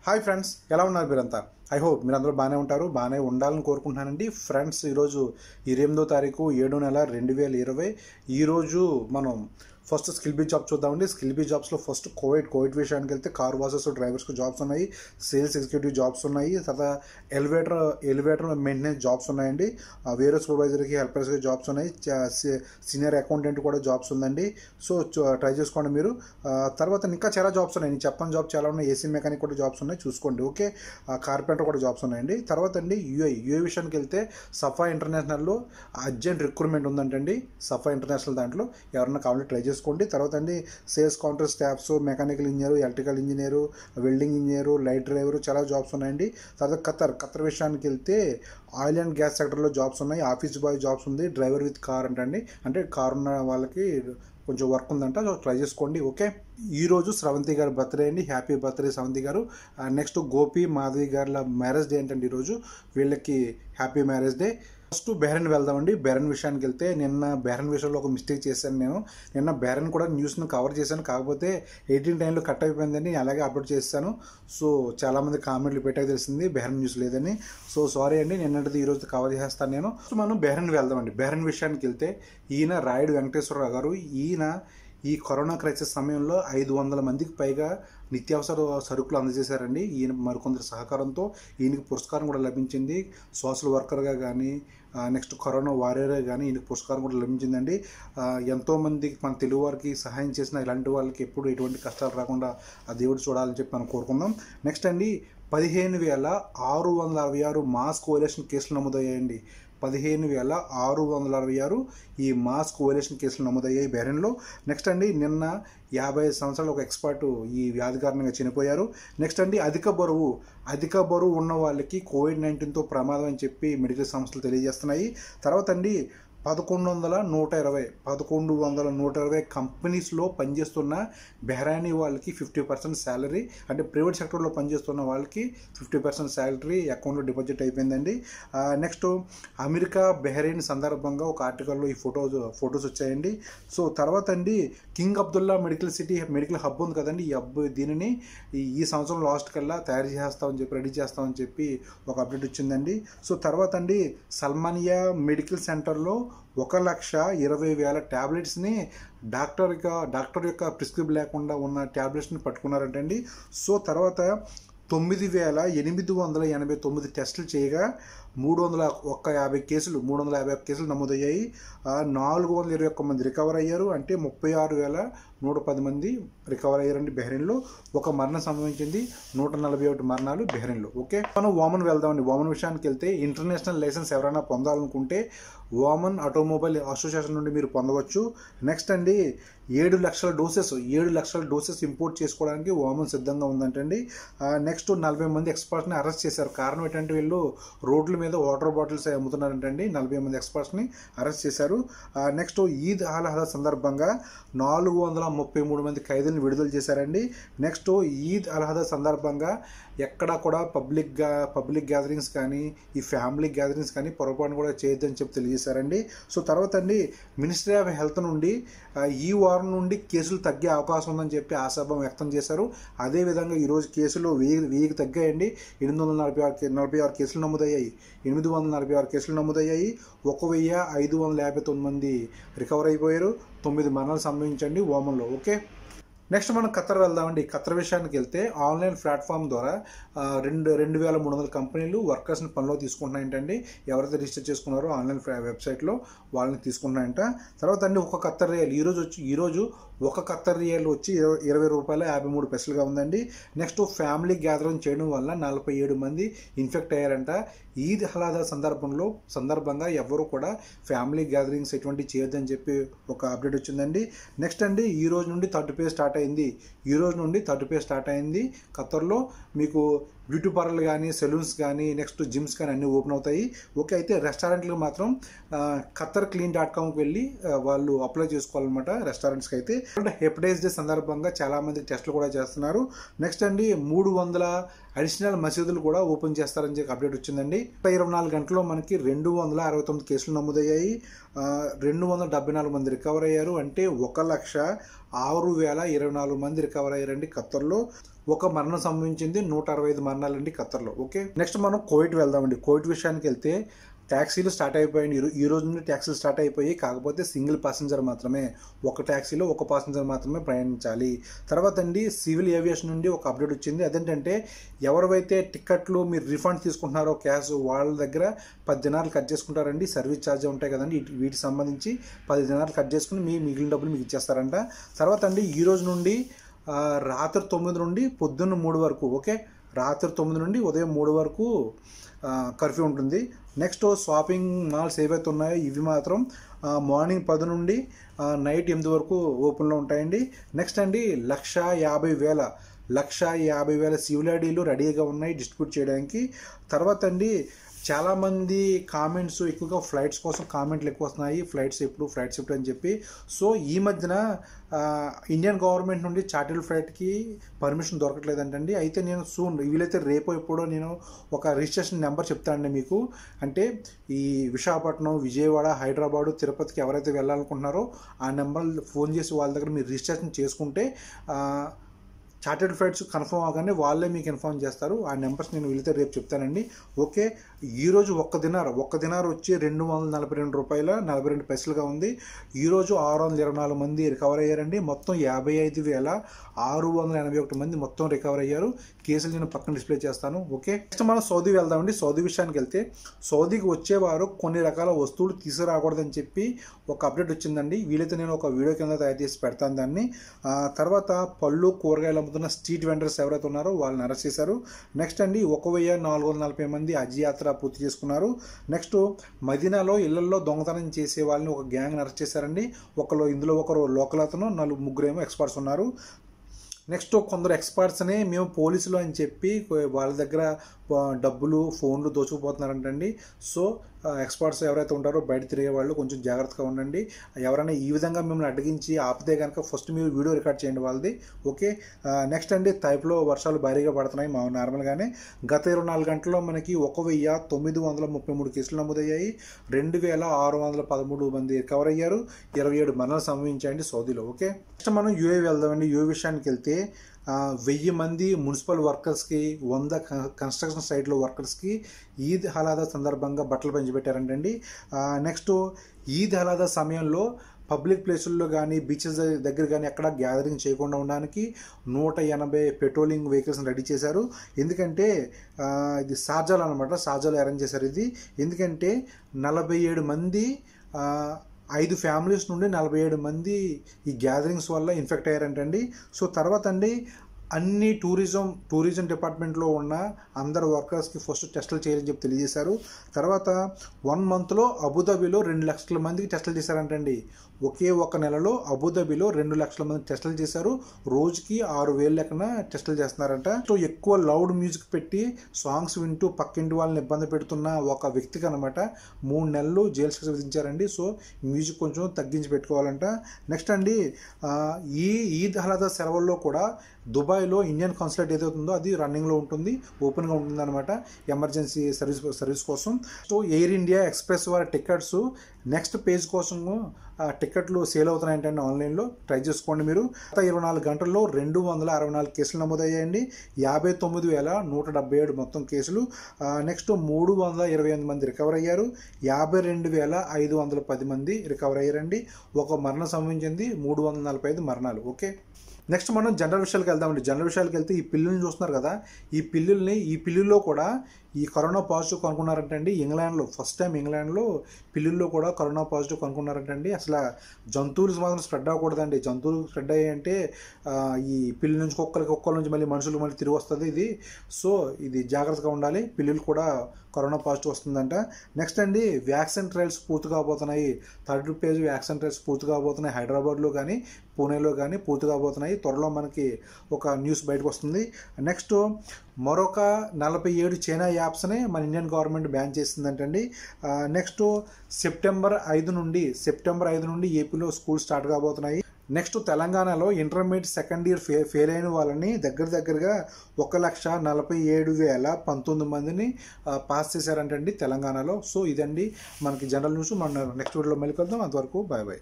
Hi friends, ఎలా ఉన్నారు మీరంతా? ఐ హోప్ మీరందరూ బాగానే ఉంటారు, బాగానే ఉండాలని కోరుకుంటున్నానండి. ఫ్రెండ్స్, ఈరోజు 28వ తారీఖు 7వ నెల 2020. ఈరోజు మనం ఫస్ట్ స్కిల్బీ జాబ్ చూద్దామండి. స్కిల్బీ జాబ్స్లో ఫస్ట్ కోవిడ్ విషయానికి వెళ్తే కార్ వాషర్స్ డ్రైవర్స్కి జాబ్స్ ఉన్నాయి, సేల్స్ ఎగ్జిక్యూటివ్ జాబ్స్ ఉన్నాయి, తర్వాత ఎలివేటర్ మెయింటెనెన్స్ జాబ్స్ ఉన్నాయండి, వేరే సూపర్వైజర్కి హెల్పర్స్కి జాబ్స్ ఉన్నాయి, సీనియర్ అకౌంటెంట్ కూడా జాబ్స్ ఉందండి. సో ట్రై చేసుకోండి మీరు. తర్వాత ఇంకా చాలా జాబ్స్ ఉన్నాయి, నేను చెప్పని జాబ్ చాలా ఉన్నాయి. ఏసీ మెకానిక్ కూడా జాబ్స్ ఉన్నాయి, చూసుకోండి. ఓకే, కార్పెంటర్ కూడా జాబ్స్ ఉన్నాయండి. తర్వాత అండి యూఏ విషయానికి వెళ్తే సఫా ఇంటర్నేషనల్లో అర్జెంట్ రిక్రూట్మెంట్ ఉందంటండి. సఫా ఇంటర్నేషనల్ దాంట్లో ఎవరన్నా కావాలంటే ట్రై చేసుకోండి. తర్వాత అండి sales counter staffs, mechanical engineer, electrical engineer, welding engineer, light driver చాలా జాబ్స్ ఉన్నాయండి. తర్వాత ఖతర్ విషయానికి వెళ్తే ఆయిల్ అండ్ గ్యాస్ సెక్టర్లో జాబ్స్ ఉన్నాయి, ఆఫీస్ బాయ్ జాబ్స్ ఉంది, డ్రైవర్ విత్ కార్ అంటండి. అంటే కార్ ఉన్న వాళ్ళకి కొంచెం వర్క్ ఉందంట, సో ట్రై చేసుకోండి. ఓకే, ఈరోజు స్రవంతి గారు బర్త్డే అండి, happy birthday Sravanthi garu. Next Gopi Madhavi గారుల మ్యారేజ్ డే ఏంటండి ఈరోజు, వీళ్ళకి happy marriage day. First Bahrain వెళ్దామండి. బెహ్రెన్ విషయానికి వెళ్తే నిన్న బెహ్రెన్ విషయంలో ఒక మిస్టేక్ చేశాను నేను. నిన్న బెహ్రెన్ కూడా న్యూస్ను కవర్ చేశాను, కాకపోతే 18 టైంలో కట్ అయిపోయిందని అలాగే అప్లోడ్ చేశాను. సో చాలామంది కామెంట్లు పెట్టాక తెలిసింది బెహ్రెన్ న్యూస్ లేదని. సో సారీ అండి, నిన్నటిది ఈరోజు కవర్ చేస్తాను నేను. సో మనం బెహ్రెన్ వెళ్దామండి. బెహ్రెన్ విషయానికి వెళ్తే ఈయన రాయుడు వెంకటేశ్వరరావు గారు. ఈయన ఈ కరోనా క్రైసిస్ సమయంలో 500 మందికి పైగా నిత్యావసర సరుకులు అందజేశారండి. ఈయన మరికొందరు సహకారంతో ఈయనకి పురస్కారం కూడా లభించింది. సోషల్ వర్కర్గా కానీ, నెక్స్ట్ కరోనా వారియర్గా కానీ ఈయనకి పురస్కారం కూడా లభించిందండి. ఎంతోమంది మన తెలుగు వారికి సహాయం చేసిన ఇలాంటి వాళ్ళకి ఎప్పుడు ఎటువంటి కష్టాలు రాకుండా ఆ దేవుడు చూడాలని చెప్పి మనం కోరుకుందాం. నెక్స్ట్ అండి 15,666 మాస్ కోలేషన్ కేసులు నమోదయ్యాయండి. 15,666 ఈ మాస్ కోలేషన్ కేసులు నమోదయ్యాయి బెహ్రెన్లో. నెక్స్ట్ అండి నిన్న 55 సంవత్సరాలు ఒక ఎక్స్పర్ట్ ఈ వ్యాధి కారణంగా చనిపోయారు. నెక్స్ట్ అండి అధిక బరువు ఉన్న వాళ్ళకి కోవిడ్-19తో ప్రమాదం అని చెప్పి మెడికల్ సంస్థలు తెలియజేస్తున్నాయి. తర్వాత అండి 1120 కంపెనీస్లో పనిచేస్తున్న బెహ్రానీ వాళ్ళకి 50% శాలరీ, అంటే ప్రైవేట్ సెక్టర్లో పనిచేస్తున్న వాళ్ళకి 50% శాలరీ అకౌంట్లో డిపాజిట్ అయిపోయిందండి. నెక్స్ట్ అమెరికా బెహ్రెయిన్ సందర్భంగా ఒక ఆర్టికల్లో ఈ ఫొటోస్ వచ్చాయండి. సో తర్వాత అండి కింగ్ అబ్దుల్లా మెడికల్ హబ్ ఉంది కదండి, ఈ హబ్ దీనిని ఈ సంవత్సరం లాస్ట్ కల్లా రెడీ చేస్తామని చెప్పి ఒక అప్డేట్ వచ్చిందండి. సో తర్వాత అండి సల్మానియా మెడికల్ సెంటర్లో 1,20,000 ట్యాబ్లెట్స్ని డాక్టర్ యొక్క ప్రిస్క్రిప్షన్ లేకుండా ఉన్న ట్యాబ్లెట్స్ని పట్టుకున్నారంటండి. సో తర్వాత 9,889 టెస్టులు చేయగా 350 కేసులు నమోదయ్యాయి. 421 మంది రికవర్ అయ్యారు, అంటే 36,110 మంది రికవర్ అయ్యారండి బెహ్రెయిన్లో. ఒక మరణం సంభవించింది, 141 మరణాలు బెహ్రెయిన్లో. ఓకే, మనం ఓమన్ వెళ్దామండి. ఓమన్ విషయానికి వెళ్తే ఇంటర్నేషనల్ లైసెన్స్ ఎవరైనా పొందాలనుకుంటే ఓమన్ ఆటోమొబైల్ అసోసియేషన్ నుండి మీరు పొందవచ్చు. నెక్స్ట్ అండి 7 లక్షల డోసెస్ ఇంపోర్ట్ చేసుకోవడానికి ఓమన్ సిద్ధంగా ఉందంటండి. నెక్స్ట్ 40 మంది ఎక్స్పర్ట్స్ని అరెస్ట్ చేశారు. కారణం ఏంటంటే వీళ్ళు రోడ్ల మీద వాటర్ బాటిల్స్ అమ్ముతున్నారంటండి. 40 మంది ఎక్స్పర్ట్స్ని అరెస్ట్ చేశారు. నెక్స్ట్ ఈద్ అల్ అధా సందర్భంగా 433 మంది ఖైదీలను విడుదల చేశారండి. నెక్స్ట్ ఈద్ అల్ అధా సందర్భంగా ఎక్కడా కూడా పబ్లిక్ గ్యాదరింగ్స్ కానీ, ఈ ఫ్యామిలీ గ్యాదరింగ్స్ కానీ పొరపాటు కూడా చేయొద్దని చెప్పి తెలియజేశారండి. సో తర్వాత అండి మినిస్ట్రీ ఆఫ్ హెల్త్ నుండి ఈ వారం నుండి కేసులు తగ్గే అవకాశం ఉందని చెప్పి ఆశాభావం వ్యక్తం చేశారు. అదేవిధంగా ఈరోజు కేసులు 1000కి తగ్గాయండి. 846 కేసులు నమోదయ్యాయి. 1,559 మంది రికవర్ అయిపోయారు. 9 మరణాలు సంభవించండి ఓమన్లో. ఓకే, నెక్స్ట్ మనం ఖతర్ వెళ్దామండి. ఖతర్ విషయానికి వెళ్తే ఆన్లైన్ ప్లాట్ఫామ్ ద్వారా 2,300 కంపెనీలు వర్కర్స్ని పనిలో తీసుకుంటున్నాయంటండి. ఎవరైతే రిజిస్టర్ చేసుకున్నారో ఆన్లైన్ వెబ్సైట్లో వాళ్ళని తీసుకుంటున్నాయంట. తర్వాత అండి ఒక ఖతర్ రియల్ ఈరోజు ఒక ఖతర్ రియల్ వచ్చి ₹20.53 ఉందండి. నెక్స్ట్ ఫ్యామిలీ గ్యాదరింగ్ చేయడం వల్ల 47 మంది ఇన్ఫెక్ట్ అయ్యారంట. ఈద్ అల్ అధా సందర్భంగా ఎవరు కూడా ఫ్యామిలీ గ్యాదరింగ్స్ ఎటువంటి చేయొద్దని చెప్పి ఒక అప్డేట్ వచ్చిందండి. నెక్స్ట్ అండి ఈ రోజు నుండి థర్డ్ ఫేజ్ స్టార్ట్ అయింది. ఖతర్లో మీకు బ్యూటీ పార్లర్లు కానీ, సెలూన్స్ కానీ, నెక్స్ట్ జిమ్స్ కానీ అన్నీ ఓపెన్ అవుతాయి. ఓకే, అయితే రెస్టారెంట్లు మాత్రం qatarclean.comకి వెళ్ళి వాళ్ళు అప్లై చేసుకోవాలన్నమాట రెస్టారెంట్స్కి అయితే. హెపటైటిస్ డే సందర్భంగా చాలామంది టెస్టులు కూడా చేస్తున్నారు. నెక్స్ట్ అండి 300 అడిషనల్ మసీదులు కూడా ఓపెన్ చేస్తారని చెప్పి అప్డేట్ వచ్చిందండి. 24 గంటల్లో మనకి 269 కేసులు నమోదయ్యాయి. 274 మంది రికవర్ అయ్యారు. అంటే 1,06,024 మంది రికవర్ అయ్యారండి ఖత్తర్లో. ఒక మరణం సంభవించింది. 165 మరణాలండి ఖత్తర్లో. ఓకే, నెక్స్ట్ మనం కువైట్ వెళ్దామండి. కువైట్ విషయానికి వెళ్తే ట్యాక్సీలు స్టార్ట్ అయిపోయాయి. ఈ రోజు నుండి ట్యాక్సీలు స్టార్ట్ అయిపోయి, కాకపోతే సింగిల్ ప్యాసింజర్ మాత్రమే, ఒక ట్యాక్సీలో ఒక ప్యాసింజర్ మాత్రమే ప్రయాణించాలి. తర్వాత అండి సివిల్ ఏవియేషన్ నుండి ఒక అప్డేట్ వచ్చింది. అదేంటంటే ఎవరైతే టికెట్లు మీరు రిఫండ్ తీసుకుంటున్నారో క్యాష్, వాళ్ళ దగ్గర 10 దినాలు కట్ చేసుకుంటారండి. సర్వీస్ ఛార్జ్ ఉంటాయి కదండి, వీటికి సంబంధించి 10 దినాలు కట్ చేసుకుని మీ మిగిలిన డబ్బులు మీకు ఇచ్చేస్తారంట. తర్వాత అండి ఈ రోజు నుండి రాత్రి 9 నుండి పొద్దున్న 3 వరకు, ఓకే, రాత్రి 9 నుండి ఉదయం 3 వరకు కర్ఫ్యూ ఉంటుంది. నెక్స్ట్ షాపింగ్ మాల్స్ ఏవైతే ఉన్నాయో ఇవి మాత్రం మార్నింగ్ 10 నుండి నైట్ 8 వరకు ఓపెన్లో ఉంటాయండి. నెక్స్ట్ అండి 1,50,000 సివిల్ ఐడీలు రెడీగా ఉన్నాయి డిస్ట్రిబ్యూట్ చేయడానికి. తర్వాత అండి చాలామంది కామెంట్స్ ఎక్కువగా ఫ్లైట్స్ కోసం కామెంట్లు ఎక్కువ వస్తున్నాయి, ఫ్లైట్స్ ఎప్పుడు అని చెప్పి. సో ఈ మధ్యన ఇండియన్ గవర్నమెంట్ నుండి చార్టర్డ్ ఫ్లైట్కి పర్మిషన్ దొరకట్లేదంటండి. అయితే నేను వీలైతే రేపో ఎప్పుడో నేను ఒక రిజిస్ట్రేషన్ నెంబర్ చెప్తానండి మీకు. అంటే ఈ విశాఖపట్నం, విజయవాడ, హైదరాబాదు, తిరుపతికి ఎవరైతే వెళ్ళాలనుకుంటున్నారో ఆ నెంబర్ ఫోన్ చేసి వాళ్ళ దగ్గర మీరు రిజిస్ట్రేషన్ చేసుకుంటే చార్టర్డ్ ఫ్లైట్స్ కన్ఫర్మ్ అవగానే వాళ్ళే మీకు ఇన్ఫార్మ్ చేస్తారు. ఆ నెంబర్స్ నేను వీలైతే రేపు చెప్తానండి. ఓకే, ఈరోజు ఒక్క దినార్ వచ్చి $242.42 ఉంది. ఈరోజు 624 మంది రికవర్ అయ్యారండి. మొత్తం 55,681 మంది మొత్తం రికవర్ అయ్యారు. కేసులు నేను పక్కన డిస్ప్లే చేస్తాను. ఓకే, నెక్స్ట్ మనం సౌదీ వెళ్దామండి. సౌదీ విషయానికి వెళ్తే సౌదీకి వచ్చేవారు కొన్ని రకాల వస్తువులు తీసుకురాకూడదని చెప్పి ఒక అప్డేట్ వచ్చిందండి. వీలైతే నేను ఒక వీడియో కింద తయారు చేసి పెడతాను దాన్ని. తర్వాత పళ్ళు, కూరగాయలు అమ్ముతున్న స్ట్రీట్ వెండర్స్ ఎవరైతే ఉన్నారో వాళ్ళని అరెస్ట్ చేశారు. నెక్స్ట్ అండి 1,440 మంది హజ్ యాత్ర పూర్తి చేసుకున్నారు. నెక్స్ట్ మదీనాలో ఇళ్లలో దొంగతనం చేసే వాళ్ళని ఒక గ్యాంగ్ అరెస్ట్ చేశారండి. ఇందులో ఒకరు లోకల్ అతను, ముగ్గురేమో ఎక్స్పర్ట్స్ ఉన్నారు. నెక్స్ట్ కొందరు ఎక్స్పర్ట్స్ని మేము పోలీసులు అని చెప్పి వాళ్ళ దగ్గర డబ్బులు, ఫోన్లు దోచుకుపోతున్నారంటండి. సో ఎక్స్పర్ట్స్ ఎవరైతే ఉంటారో బయట తిరిగే వాళ్ళు కొంచెం జాగ్రత్తగా ఉండండి. ఎవరైనా ఈ విధంగా మిమ్మల్ని అడ్డగించి ఆపితే కనుక ఫస్ట్ మీరు వీడియో రికార్డ్ చేయండి వాళ్ళది. ఓకే, నెక్స్ట్ అండి తైపులో వర్షాలు భారీగా పడుతున్నాయి నార్మల్గానే. గత 24 గంటల్లో మనకి 1,933 కేసులు నమోదయ్యాయి. 2,613 మంది రికవర్ అయ్యారు. 27 మరణాలు సంభవించాయండి సౌదీలో. ఓకే, నెక్స్ట్ మనం యూఏ వెళ్దామండి. యూఏ విషయానికి వెళ్తే 1000 మంది మున్సిపల్ వర్కర్స్కి, 100 కన్స్ట్రక్షన్ సైట్లో వర్కర్స్కి ఈద్ హలాదా సందర్భంగా బట్టలు పంచిపెట్టారంటండి. నెక్స్ట్ ఈద్ హలాదా సమయంలో పబ్లిక్ ప్లేసుల్లో కానీ, బీచెస్ దగ్గర కానీ ఎక్కడ గ్యాదరింగ్ చేయకుండా ఉండడానికి 180 పెట్రోలింగ్ వెహికల్స్ని రెడీ చేశారు. ఎందుకంటే ఇది షార్జాలో అనమాట, షార్జాలో అరేంజ్ చేశారు ఇది. ఎందుకంటే 47 మంది 5 ఫ్యామిలీస్ నుండి 47 మంది ఈ గ్యాదరింగ్స్ వల్ల ఇన్ఫెక్ట్ అయ్యారంటండి. సో తర్వాత అండి అన్ని టూరిజం డిపార్ట్మెంట్లో ఉన్న అందరు వర్కర్స్కి ఫస్ట్ టెస్టులు చేయాలని చెప్పి తెలియజేశారు. తర్వాత 1 మంత్లో అబుదాబిలో 2 లక్షల మందికి టెస్టులు చేశారంటండి. ఒకే ఒక నెలలో అబుదాబిలో 2 లక్షల మంది టెస్టులు చేశారు. రోజుకి 6,000 లెక్కన టెస్టులు చేస్తున్నారంట. సో ఎక్కువ లౌడ్ మ్యూజిక్ పెట్టి సాంగ్స్ వింటూ పక్కింటి వాళ్ళని ఇబ్బంది పెడుతున్న ఒక వ్యక్తికి అనమాట 3 నెలలు జైలు శిక్ష విధించారండి. సో మ్యూజిక్ కొంచెం తగ్గించి పెట్టుకోవాలంట. నెక్స్ట్ అండి ఈ ఈద్ హలాదా సెలవుల్లో కూడా దుబాయ్లో ఇండియన్ కాన్సులేట్ ఏదైతుందో అది రన్నింగ్లో ఉంటుంది, ఓపెన్గా ఉంటుంది అనమాట, ఎమర్జెన్సీ సర్వీస్ కోసం. సో ఎయిర్ ఇండియా, ఎక్స్ప్రెస్ వారి టికెట్స్ నెక్స్ట్ పేజ్ కోసము టికెట్లు సేల్ అవుతున్నాయంటే ఆన్లైన్లో ట్రై చేసుకోండి మీరు. గత 24 గంటల్లో 264 కేసులు నమోదయ్యాయండి. 59,177 మొత్తం కేసులు. నెక్స్ట్ 328 మంది రికవర్ అయ్యారు. 52,510 మంది రికవర్ అయ్యారండి. ఒక మరణం సంభవించింది, 345 మరణాలు. ఓకే, నెక్స్ట్ మనం జనరల్ విషయాలకు వెళ్దామండి. జనరల్ విషయాలకు వెళ్తే ఈ పిల్లుల్ని చూస్తున్నారు కదా, ఈ పిల్లుల్లో కూడా ఈ కరోనా పాజిటివ్ కనుక్కున్నారంటండి. ఇంగ్లాండ్లో ఫస్ట్ టైం పిల్లుల్లో కూడా కరోనా పాజిటివ్ కనుక్కున్నారంటండి. అసలు జంతువులు మాత్రం స్ప్రెడ్ అవ్వకూడదండి. జంతువులు స్ప్రెడ్ అయ్యాయంటే ఈ పిల్లి నుంచి కుక్కల నుంచి మళ్ళీ మనుషులకు మళ్ళీ తిరిగి వస్తుంది ఇది. సో ఇది జాగ్రత్తగా ఉండాలి. పిల్లులు కూడా కరోనా పాజిటివ్ వస్తుందంట. నెక్స్ట్ అండి వ్యాక్సిన్ ట్రయల్స్ పూర్తి కాబోతున్నాయి. 3rd phase వ్యాక్సిన్ ట్రయల్స్ పూర్తి కాబోతున్నాయి. హైదరాబాద్లో కానీ, పూణేలో కానీ పూర్తి కాబోతున్నాయి. త్వరలో మనకి ఒక న్యూస్ బయటకు వస్తుంది. నెక్స్ట్ మరొక 47 చైనా యాప్స్ని మన ఇండియన్ గవర్నమెంట్ బ్యాన్ చేసిందంటండి. నెక్స్ట్ సెప్టెంబర్ 5 నుండి ఏపీలో స్కూల్ స్టార్ట్ కాబోతున్నాయి. నెక్స్ట్ తెలంగాణలో ఇంటర్మీడియట్ సెకండ్ ఇయర్ ఫెయిల్ అయిన వాళ్ళని దగ్గరగా 1,47,019 మందిని పాస్ చేశారంటండి తెలంగాణలో. సో ఇదండి మనకి జనరల్ న్యూస్. మన నెక్స్ట్ వీడియోలో మళ్ళీ కలుద్దాం. అంతవరకు బాయ్ బాయ్.